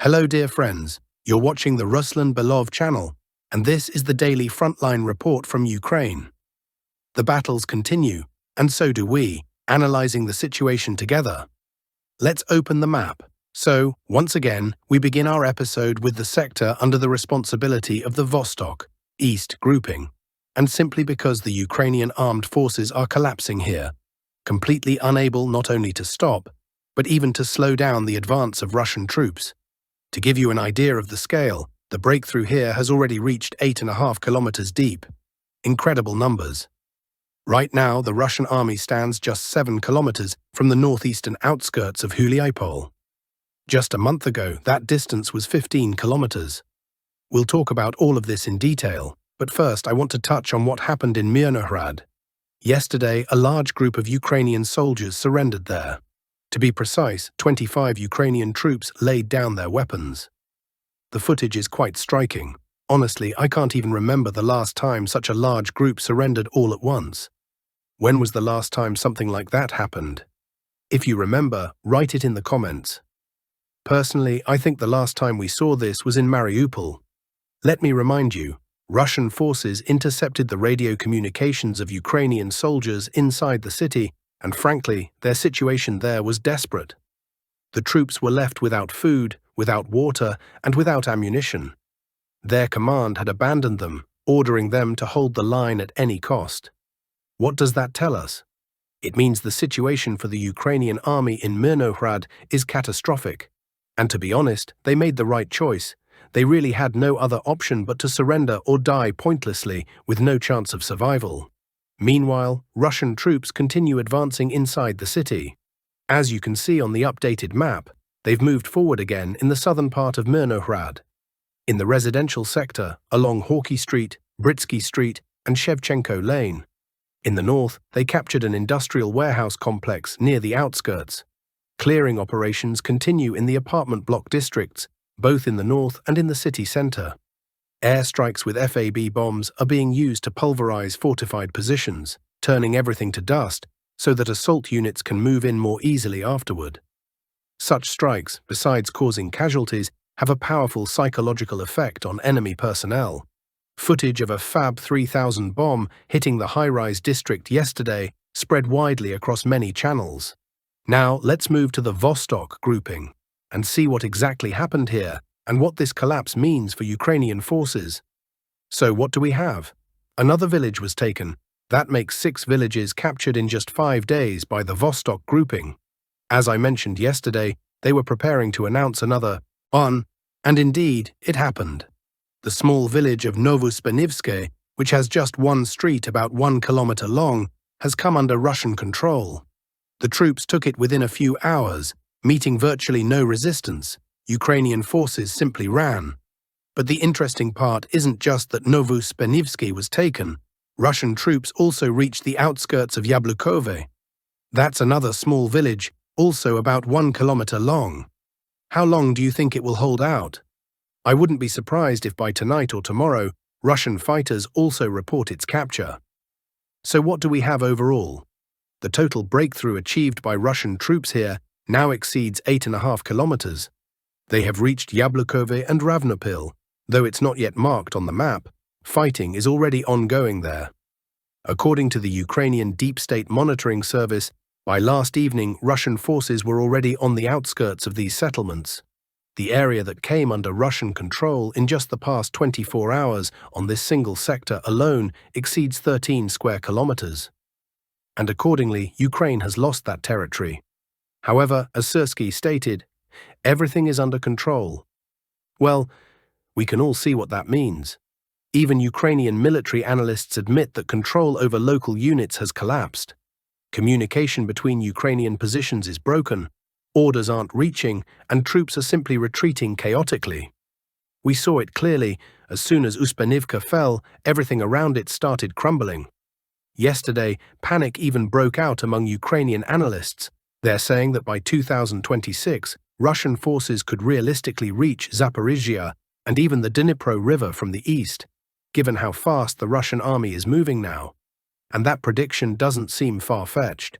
Hello dear friends, you're watching the Ruslan Belov channel, and this is the daily Frontline report from Ukraine. The battles continue, and so do we, analyzing the situation together. Let's open the map. So, once again, we begin our episode with the sector under the responsibility of the Vostok, East grouping, and simply because the Ukrainian armed forces are collapsing here, completely unable not only to stop, but even to slow down the advance of Russian troops. To give you an idea of the scale, the breakthrough here has already reached 8.5 kilometers deep. Incredible numbers. Right now, the Russian army stands just 7 kilometers from the northeastern outskirts of Huliaipol. Just a month ago, that distance was 15 kilometers. We'll talk about all of this in detail, but first I want to touch on what happened in Myrnohrad. Yesterday, a large group of Ukrainian soldiers surrendered there. To be precise, 25 Ukrainian troops laid down their weapons. The footage is quite striking. Honestly, I can't even remember the last time such a large group surrendered all at once. When was the last time something like that happened? If you remember, write it in the comments. Personally, I think the last time we saw this was in Mariupol. Let me remind you, Russian forces intercepted the radio communications of Ukrainian soldiers inside the city, and frankly, their situation there was desperate. The troops were left without food, without water, and without ammunition. Their command had abandoned them, ordering them to hold the line at any cost. What does that tell us? It means the situation for the Ukrainian army in Myrnohrad is catastrophic. And to be honest, they made the right choice. They really had no other option but to surrender or die pointlessly with no chance of survival. Meanwhile, Russian troops continue advancing inside the city. As you can see on the updated map, they've moved forward again in the southern part of Myrnohrad. In the residential sector, along Horky Street, Britsky Street, and Shevchenko Lane. In the north, they captured an industrial warehouse complex near the outskirts. Clearing operations continue in the apartment block districts, both in the north and in the city center. Airstrikes with FAB bombs are being used to pulverize fortified positions, turning everything to dust so that assault units can move in more easily afterward. Such strikes, besides causing casualties, have a powerful psychological effect on enemy personnel. Footage of a FAB 3000 bomb hitting the high-rise district yesterday spread widely across many channels. Now let's move to the Vostok grouping and see what exactly happened here and what this collapse means for Ukrainian forces. So what do we have? Another village was taken. That makes 6 villages captured in just 5 days by the Vostok grouping. As I mentioned yesterday, they were preparing to announce another one, and indeed, it happened. The small village of Novouspannivske, which has just one street about 1 kilometer long, has come under Russian control. The troops took it within a few hours, meeting virtually no resistance. Ukrainian forces simply ran. But the interesting part isn't just that Novouspannivske was taken. Russian troops also reached the outskirts of Yablukove. That's another small village, also about 1 kilometer long. How long do you think it will hold out? I wouldn't be surprised if by tonight or tomorrow, Russian fighters also report its capture. So what do we have overall? The total breakthrough achieved by Russian troops here now exceeds 8.5 kilometers. They have reached Yablukove and Ravnopil. Though it's not yet marked on the map, fighting is already ongoing there. According to the Ukrainian Deep State Monitoring Service, by last evening Russian forces were already on the outskirts of these settlements. The area that came under Russian control in just the past 24 hours on this single sector alone exceeds 13 square kilometers. And accordingly, Ukraine has lost that territory. However, as Zelensky stated, everything is under control. Well, we can all see what that means. Even Ukrainian military analysts admit that control over local units has collapsed. Communication between Ukrainian positions is broken, orders aren't reaching, and troops are simply retreating chaotically. We saw it clearly. As soon as Uspanivka fell, everything around it started crumbling. Yesterday, panic even broke out among Ukrainian analysts. They're saying that by 2026, Russian forces could realistically reach Zaporizhia and even the Dnipro River from the east, given how fast the Russian army is moving now. And that prediction doesn't seem far-fetched.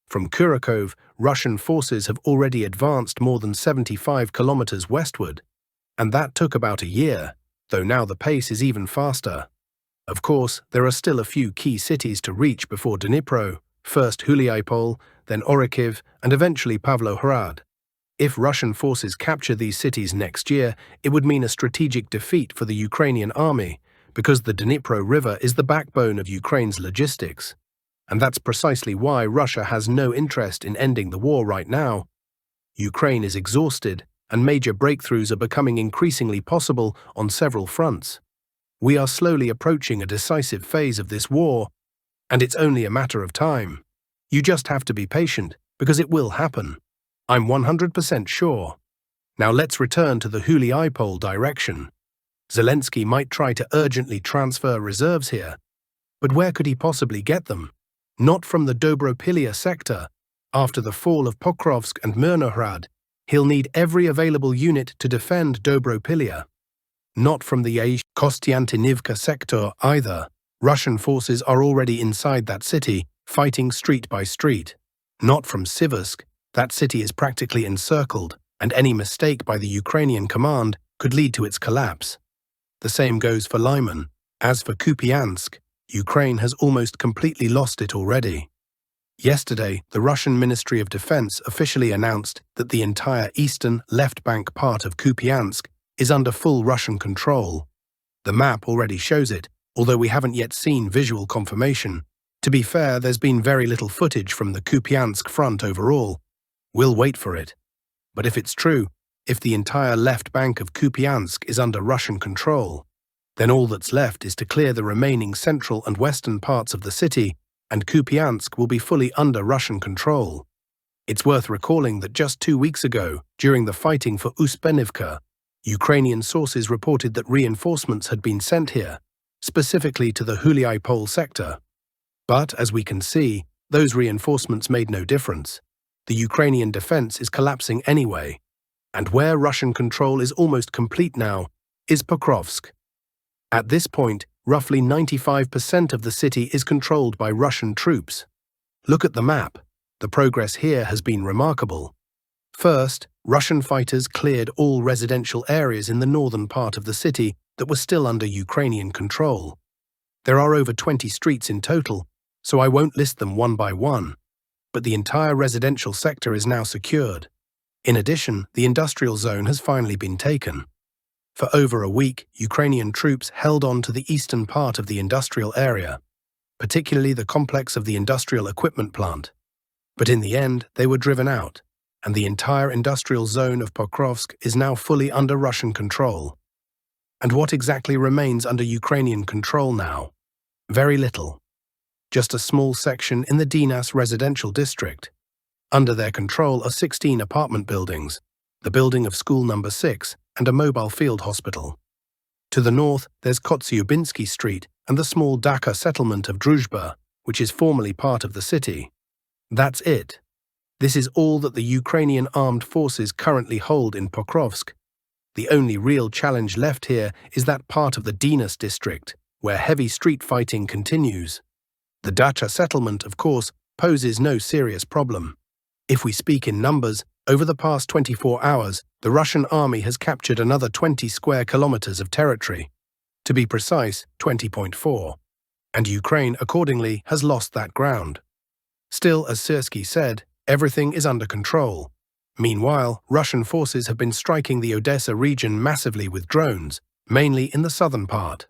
From Kyiv, Russian forces have already advanced more than 75 kilometers westward, and that took about a year, though now the pace is even faster. Of course, there are still a few key cities to reach before Dnipro, first Huliaipol, then Orikhiv, and eventually Pavlohrad. If Russian forces capture these cities next year, it would mean a strategic defeat for the Ukrainian army, because the Dnipro River is the backbone of Ukraine's logistics. And that's precisely why Russia has no interest in ending the war right now. Ukraine is exhausted, and major breakthroughs are becoming increasingly possible on several fronts. We are slowly approaching a decisive phase of this war, and it's only a matter of time. You just have to be patient, because it will happen. I'm 100% sure. Now let's return to the Huliaipol direction. Zelensky might try to urgently transfer reserves here, but where could he possibly get them? Not from the Dobropilya sector. After the fall of Pokrovsk and Mirnohrad, he'll need every available unit to defend Dobropilya. Not from the Kostiantynivka sector either. Russian forces are already inside that city, fighting street by street. Not from Siversk. That city is practically encircled, and any mistake by the Ukrainian command could lead to its collapse. The same goes for Lyman. As for Kupiansk, Ukraine has almost completely lost it already. Yesterday, the Russian Ministry of Defense officially announced that the entire eastern left bank part of Kupiansk is under full Russian control. The map already shows it, although we haven't yet seen visual confirmation. To be fair, there's been very little footage from the Kupiansk front overall. We'll wait for it. But if it's true, if the entire left bank of Kupiansk is under Russian control, then all that's left is to clear the remaining central and western parts of the city, and Kupiansk will be fully under Russian control. It's worth recalling that just 2 weeks ago, during the fighting for Uspenivka, Ukrainian sources reported that reinforcements had been sent here, specifically to the Huliaipol sector. But, as we can see, those reinforcements made no difference. The Ukrainian defense is collapsing anyway, and where Russian control is almost complete now is Pokrovsk. At this point, roughly 95% of the city is controlled by Russian troops. Look at the map. The progress here has been remarkable. First, Russian fighters cleared all residential areas in the northern part of the city that were still under Ukrainian control. There are over 20 streets in total, so I won't list them one by one, but the entire residential sector is now secured. In addition, the industrial zone has finally been taken. For over a week, Ukrainian troops held on to the eastern part of the industrial area, particularly the complex of the industrial equipment plant. But in the end, they were driven out, and the entire industrial zone of Pokrovsk is now fully under Russian control. And what exactly remains under Ukrainian control now? Very little. Just a small section in the Dinas residential district. Under their control are 16 apartment buildings, the building of school number 6, and a mobile field hospital. To the north, there's Kotsiubinsky Street and the small Dacha settlement of Druzhba, which is formerly part of the city. That's it. This is all that the Ukrainian armed forces currently hold in Pokrovsk. The only real challenge left here is that part of the Dinas district, where heavy street fighting continues. The Dacha settlement, of course, poses no serious problem. If we speak in numbers, over the past 24 hours, the Russian army has captured another 20 square kilometers of territory. To be precise, 20.4. And Ukraine, accordingly, has lost that ground. Still, as Zelensky said, everything is under control. Meanwhile, Russian forces have been striking the Odessa region massively with drones, mainly in the southern part.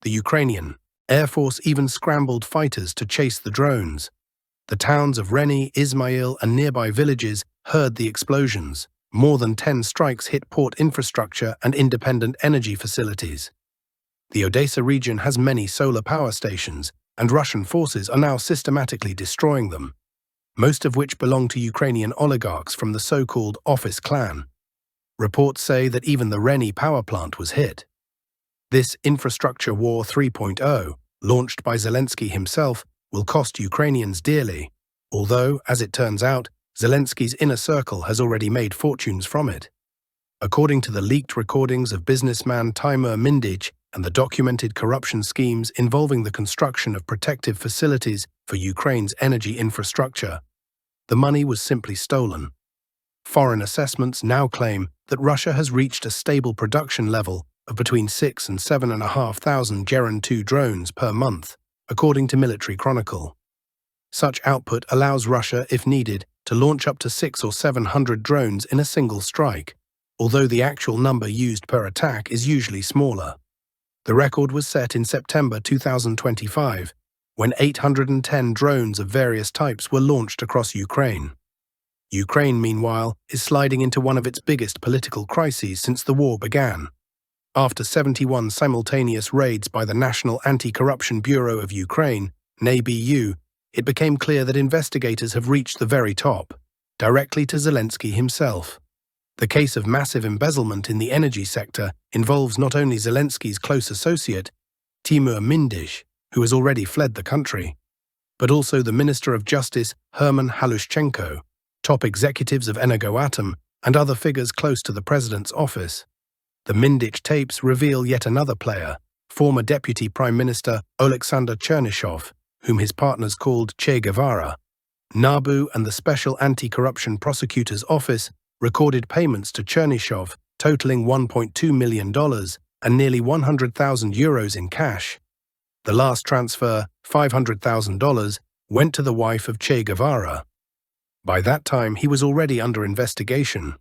The Ukrainian Air Force even scrambled fighters to chase the drones. The towns of Reni, Ismail, and nearby villages heard the explosions. More than 10 strikes hit port infrastructure and independent energy facilities. The Odessa region has many solar power stations, and Russian forces are now systematically destroying them, most of which belong to Ukrainian oligarchs from the so-called Office clan. Reports say that even the Reni power plant was hit. This Infrastructure War 3.0, launched by Zelensky himself, will cost Ukrainians dearly, although, as it turns out, Zelensky's inner circle has already made fortunes from it. According to the leaked recordings of businessman Timur Mindich and the documented corruption schemes involving the construction of protective facilities for Ukraine's energy infrastructure, the money was simply stolen. Foreign assessments now claim that Russia has reached a stable production level of between 6 and 7,500 Geran-2 drones per month, according to Military Chronicle. Such output allows Russia, if needed, to launch up to 600 or 700 drones in a single strike, although the actual number used per attack is usually smaller. The record was set in September 2025, when 810 drones of various types were launched across Ukraine. Ukraine, meanwhile, is sliding into one of its biggest political crises since the war began. After 71 simultaneous raids by the National Anti-Corruption Bureau of Ukraine, NABU, it became clear that investigators have reached the very top, directly to Zelensky himself. The case of massive embezzlement in the energy sector involves not only Zelensky's close associate, Timur Mindish, who has already fled the country, but also the Minister of Justice, Herman Halushchenko, top executives of Energoatom, and other figures close to the president's office. The Mindic tapes reveal yet another player, former Deputy Prime Minister Oleksandr Chernyshov, whom his partners called Che Guevara. NABU and the Special Anti-Corruption Prosecutor's Office recorded payments to Chernyshov totaling $1.2 million and nearly €100,000 in cash. The last transfer, $500,000, went to the wife of Che Guevara. By that time, he was already under investigation.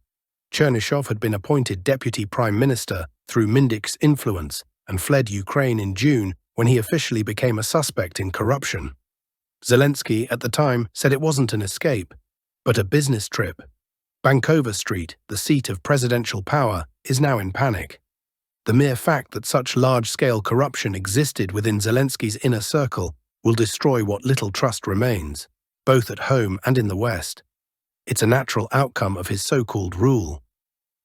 Chernyshov had been appointed Deputy Prime Minister through Mindic's influence and fled Ukraine in June when he officially became a suspect in corruption. Zelensky, at the time, said it wasn't an escape, but a business trip. Bankova Street, the seat of presidential power, is now in panic. The mere fact that such large-scale corruption existed within Zelensky's inner circle will destroy what little trust remains, both at home and in the West. It's a natural outcome of his so-called rule.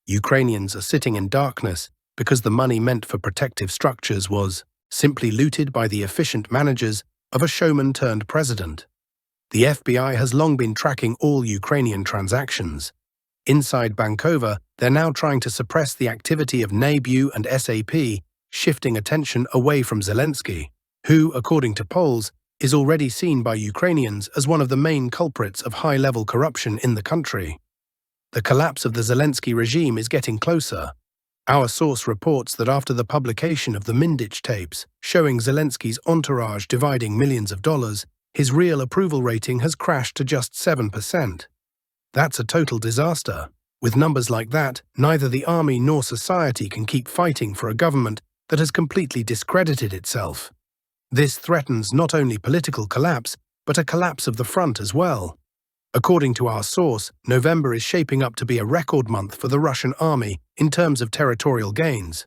Ukrainians are sitting in darkness because the money meant for protective structures was simply looted by the efficient managers of a showman-turned-president. The FBI has long been tracking all Ukrainian transactions. Inside Bankova, they're now trying to suppress the activity of NABU and SAP, shifting attention away from Zelensky, who, according to polls, is already seen by Ukrainians as one of the main culprits of high-level corruption in the country. The collapse of the Zelensky regime is getting closer. Our source reports that after the publication of the Mindic tapes, showing Zelensky's entourage dividing millions of dollars, his real approval rating has crashed to just 7%. That's a total disaster. With numbers like that, neither the army nor society can keep fighting for a government that has completely discredited itself. This threatens not only political collapse, but a collapse of the front as well. According to our source, November is shaping up to be a record month for the Russian army in terms of territorial gains,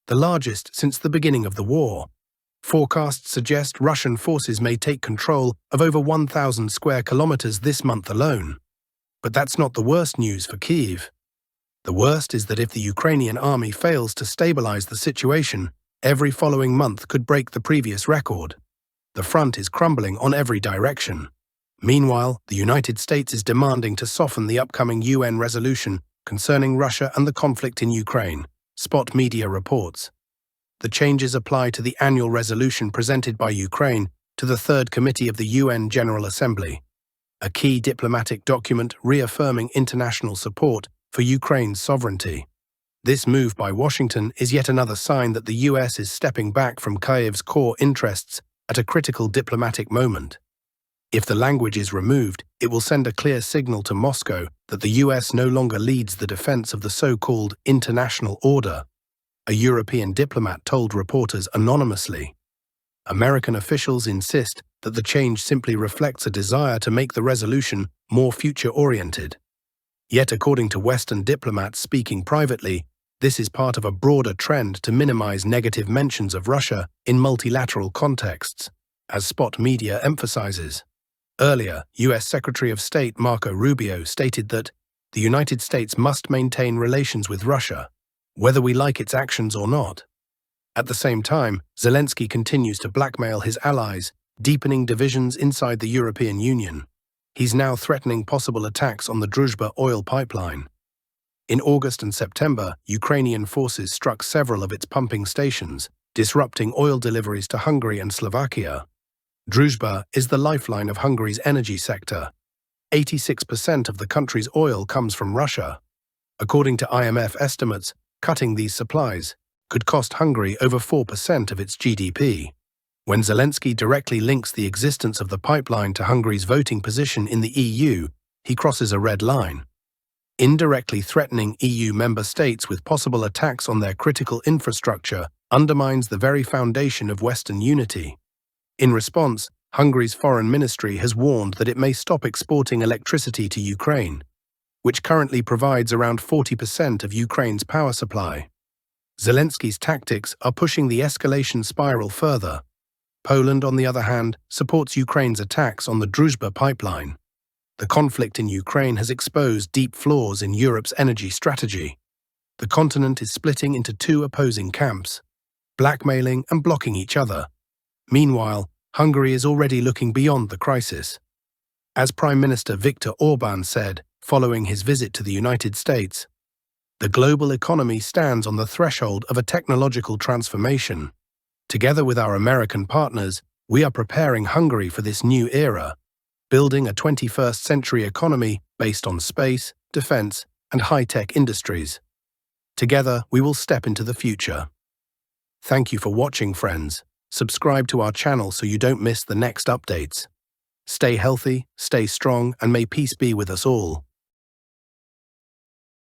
the largest since the beginning of the war. Forecasts suggest Russian forces may take control of over 1,000 square kilometers this month alone. But that's not the worst news for Kyiv. The worst is that if the Ukrainian army fails to stabilize the situation, every following month could break the previous record. The front is crumbling on every direction. Meanwhile, the United States is demanding to soften the upcoming UN resolution concerning Russia and the conflict in Ukraine, Spot Media reports. The changes apply to the annual resolution presented by Ukraine to the Third Committee of the UN General Assembly, a key diplomatic document reaffirming international support for Ukraine's sovereignty. This move by Washington is yet another sign that the US is stepping back from Kyiv's core interests at a critical diplomatic moment. If the language is removed, it will send a clear signal to Moscow that the US no longer leads the defense of the so-called international order, a European diplomat told reporters anonymously. American officials insist that the change simply reflects a desire to make the resolution more future-oriented. Yet, according to Western diplomats speaking privately, this is part of a broader trend to minimize negative mentions of Russia in multilateral contexts, as Spot Media emphasizes. Earlier, U.S. Secretary of State Marco Rubio stated that the United States must maintain relations with Russia, whether we like its actions or not. At the same time, Zelensky continues to blackmail his allies, deepening divisions inside the European Union. He's now threatening possible attacks on the Druzhba oil pipeline. In August and September, Ukrainian forces struck several of its pumping stations, disrupting oil deliveries to Hungary and Slovakia. Druzhba is the lifeline of Hungary's energy sector. 86% of the country's oil comes from Russia. According to IMF estimates, cutting these supplies could cost Hungary over 4% of its GDP. When Zelensky directly links the existence of the pipeline to Hungary's voting position in the EU, he crosses a red line. Indirectly threatening EU member states with possible attacks on their critical infrastructure undermines the very foundation of Western unity. In response, Hungary's foreign ministry has warned that it may stop exporting electricity to Ukraine, which currently provides around 40% of Ukraine's power supply. Zelensky's tactics are pushing the escalation spiral further. Poland, on the other hand, supports Ukraine's attacks on the Druzhba pipeline. The conflict in Ukraine has exposed deep flaws in Europe's energy strategy. The continent is splitting into two opposing camps, blackmailing and blocking each other. Meanwhile, Hungary is already looking beyond the crisis. As Prime Minister Viktor Orbán said, following his visit to the United States, the global economy stands on the threshold of a technological transformation. Together with our American partners, we are preparing Hungary for this new era, building a 21st century economy based on space, defense, and high-tech industries. Together, we will step into the future. Thank you for watching, friends. Subscribe to our channel so you don't miss the next updates. Stay healthy, stay strong, and may peace be with us all.